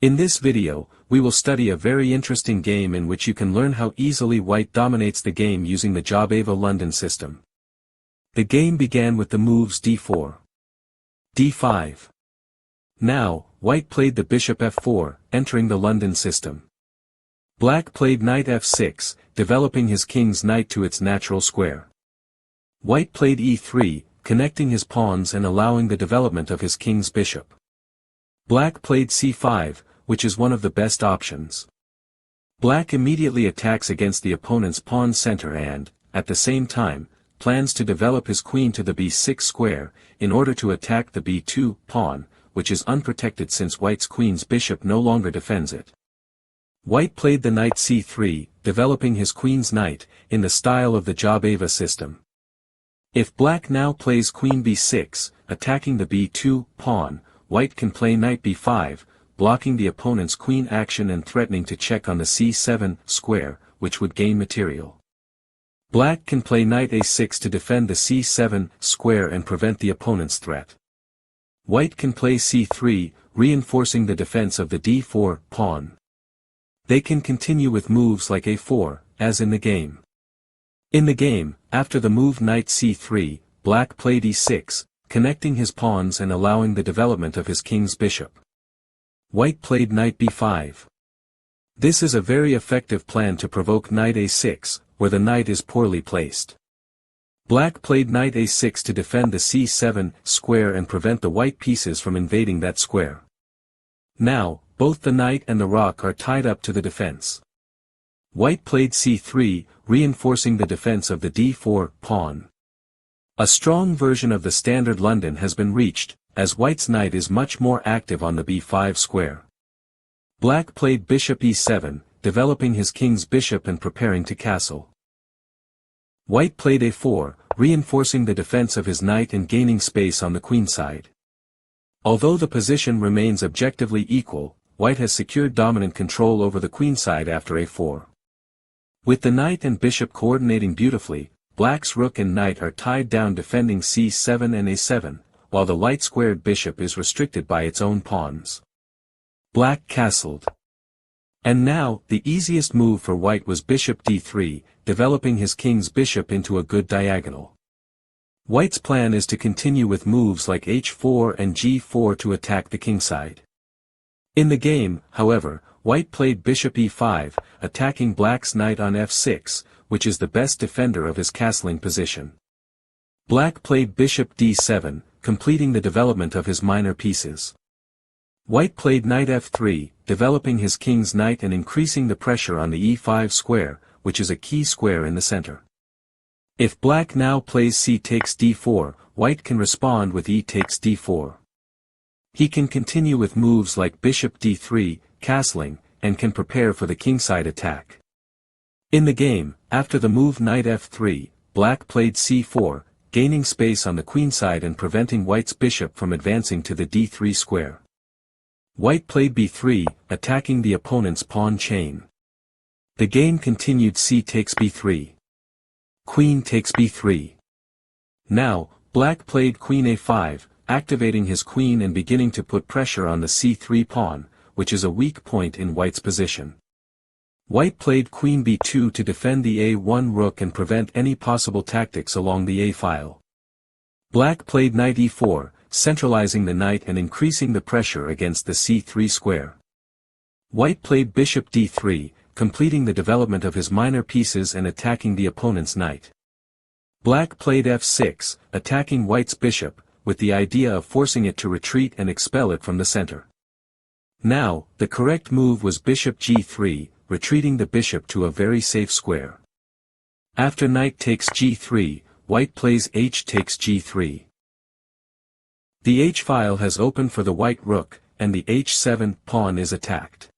In this video, we will study a very interesting game in which you can learn how easily white dominates the game using the Jobava London system. The game began with the moves d4, d5. Now, white played the bishop f4, entering the London system. Black played knight f6, developing his king's knight to its natural square. White played e3, connecting his pawns and allowing the development of his king's bishop. Black played c5, which is one of the best options. Black immediately attacks against the opponent's pawn center and, at the same time, plans to develop his queen to the b6 square, in order to attack the b2 pawn, which is unprotected since white's queen's bishop no longer defends it. White played the knight c3, developing his queen's knight, in the style of the Jobava system. If black now plays queen b6, attacking the b2 pawn, white can play knight b5, blocking the opponent's queen action and threatening to check on the c7 square, which would gain material. Black can play knight a6 to defend the c7 square and prevent the opponent's threat. White can play c3, reinforcing the defense of the d4 pawn. They can continue with moves like a4, as in the game. In the game, after the move knight c3, black played e6, connecting his pawns and allowing the development of his king's bishop. White played knight b5. This is a very effective plan to provoke knight a6, where the knight is poorly placed. Black played knight a6 to defend the c7 square and prevent the white pieces from invading that square. Now, both the knight and the rook are tied up to the defense. White played c3, reinforcing the defense of the d4 pawn. A strong version of the standard London has been reached, as white's knight is much more active on the b5 square. Black played bishop e7, developing his king's bishop and preparing to castle. White played a4, reinforcing the defense of his knight and gaining space on the queen side. Although the position remains objectively equal, white has secured dominant control over the queen side after a4. With the knight and bishop coordinating beautifully, black's rook and knight are tied down defending c7 and a7, while the light-squared bishop is restricted by its own pawns. Black castled. And now, the easiest move for white was bishop d3, developing his king's bishop into a good diagonal. White's plan is to continue with moves like h4 and g4 to attack the kingside. In the game, however, white played bishop e5, attacking black's knight on f6, which is the best defender of his castling position. Black played bishop d7, completing the development of his minor pieces. White played knight f3, developing his king's knight and increasing the pressure on the e5 square, which is a key square in the center. If black now plays c takes d4, white can respond with e takes d4. He can continue with moves like bishop d3, castling, and can prepare for the kingside attack. In the game, after the move knight f3, black played c4, gaining space on the queenside and preventing white's bishop from advancing to the d3 square. White played b3, attacking the opponent's pawn chain. The game continued c takes b3. Queen takes b3. Now, black played queen a5, activating his queen and beginning to put pressure on the c3 pawn, which is a weak point in white's position. White played queen b2 to defend the a1 rook and prevent any possible tactics along the a-file. Black played knight e4, centralizing the knight and increasing the pressure against the c3 square. White played bishop d3, completing the development of his minor pieces and attacking the opponent's knight. Black played f6, attacking white's bishop, with the idea of forcing it to retreat and expel it from the center. Now, the correct move was bishop g3, retreating the bishop to a very safe square. After knight takes g3, white plays h takes g3. The h-file has opened for the white rook, and the h7 pawn is attacked.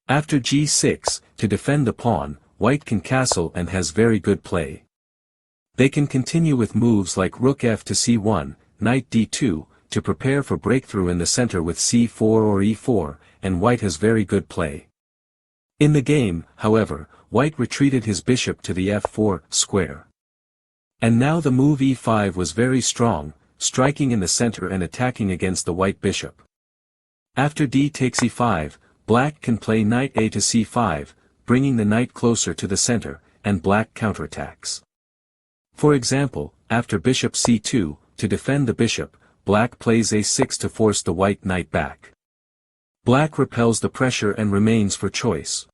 After g6, to defend the pawn, white can castle and has very good play. They can continue with moves like rook f to c1, knight d2, to prepare for breakthrough in the center with c4 or e4, and white has very good play. In the game, however, white retreated his bishop to the f4 square. And now the move e5 was very strong, striking in the center and attacking against the white bishop. After d takes e5, black can play knight a to c5, bringing the knight closer to the center, and black counterattacks. For example, after bishop c2, to defend the bishop, black plays a6 to force the white knight back. Black repels the pressure and remains for choice.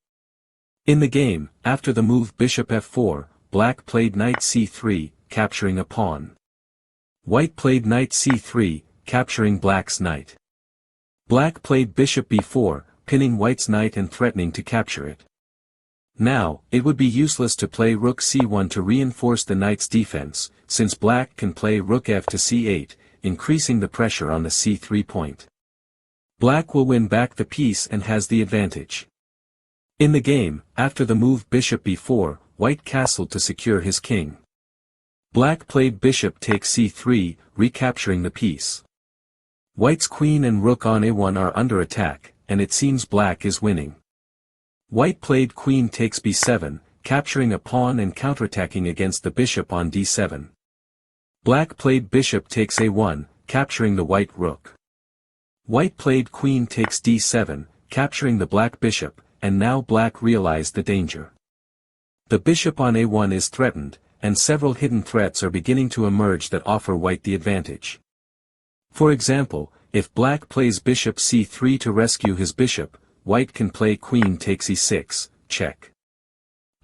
In the game, after the move bishop f4, black played knight c3, capturing a pawn. White played knight c3, capturing black's knight. Black played bishop b4, pinning white's knight and threatening to capture it. Now, it would be useless to play rook c1 to reinforce the knight's defense, since black can play rook f to c8, increasing the pressure on the c3 point. Black will win back the piece and has the advantage. In the game, after the move bishop b4, white castled to secure his king. Black played bishop takes c3, recapturing the piece. White's queen and rook on a1 are under attack, and it seems black is winning. White played queen takes b7, capturing a pawn and counterattacking against the bishop on d7. Black played bishop takes a1, capturing the white rook. White played queen takes d7, capturing the black bishop, and now black realized the danger. The bishop on a1 is threatened, and several hidden threats are beginning to emerge that offer white the advantage. For example, if black plays bishop c3 to rescue his bishop, white can play queen takes e6, check.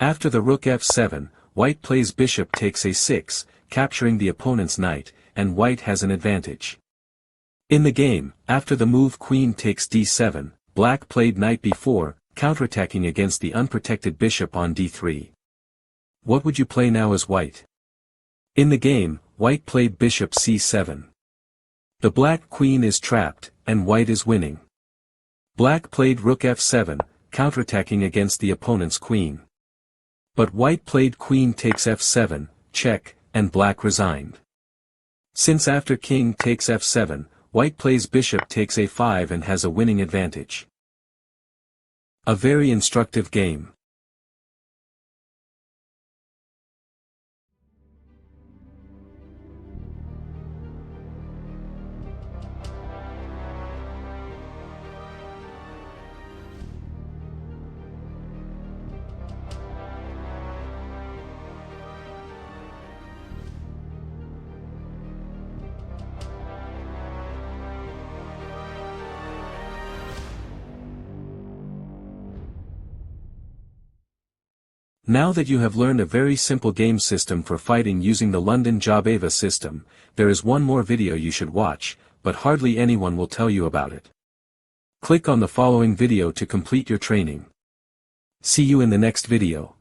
After the rook f7, white plays bishop takes a6, capturing the opponent's knight, and white has an advantage. In the game, after the move queen takes d7, black played knight b4, counterattacking against the unprotected bishop on d3. What would you play now as white? In the game, white played bishop c7. The black queen is trapped, and white is winning. Black played rook f7, counterattacking against the opponent's queen. But white played queen takes f7, check, and black resigned. Since after king takes f7, white plays bishop takes a5 and has a winning advantage. A very instructive game. Now that you have learned a very simple game system for fighting using the London Jobava system, there is one more video you should watch, but hardly anyone will tell you about it. Click on the following video to complete your training. See you in the next video.